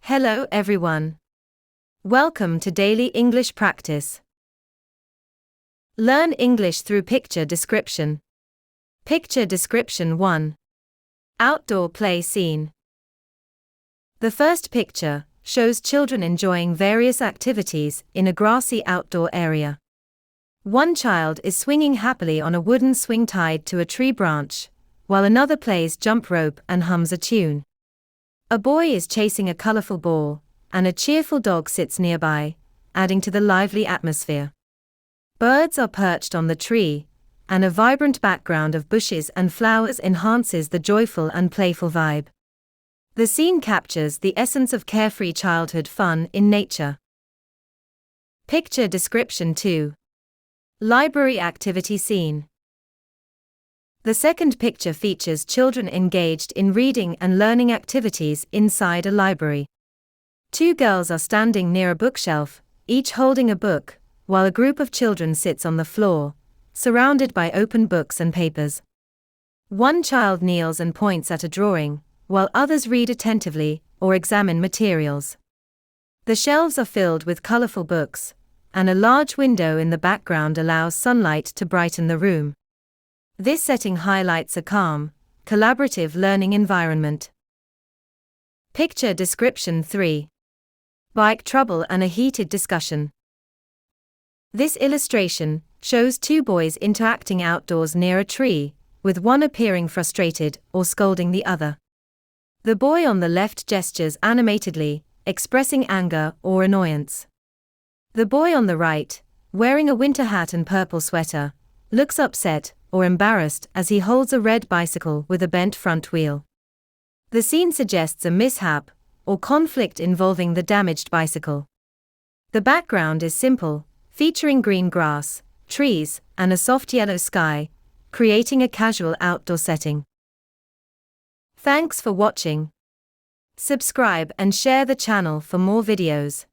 Hello everyone. Welcome to Daily English Practice. Learn English through picture description. Picture description 1. Outdoor play scene. The first picture shows children enjoying various activities in a grassy outdoor area. One child is swinging happily on a wooden swing tied to a tree branch, while another plays jump rope and hums a tune. A boy is chasing a colorful ball, and a cheerful dog sits nearby, adding to the lively atmosphere. Birds are perched on the tree, and a vibrant background of bushes and flowers enhances the joyful and playful vibe. The scene captures the essence of carefree childhood fun in nature. Picture description 2. Library activity scene. The second picture features children engaged in reading and learning activities inside a library. Two girls are standing near a bookshelf, each holding a book, while a group of children sits on the floor, surrounded by open books and papers. One child kneels and points at a drawing, while others read attentively or examine materials. The shelves are filled with colorful books, and a large window in the background allows sunlight to brighten the room. This setting highlights a calm, collaborative learning environment. Picture description 3. Bike trouble and a heated discussion. This illustration shows two boys interacting outdoors near a tree, with one appearing frustrated or scolding the other. The boy on the left gestures animatedly, expressing anger or annoyance. The boy on the right, wearing a winter hat and purple sweater, looks upset or embarrassed as he holds a red bicycle with a bent front wheel. The scene suggests a mishap or conflict involving the damaged bicycle. The background is simple, featuring green grass, trees, and a soft yellow sky, creating a casual outdoor setting. Thanks for watching. Subscribe and share the channel for more videos.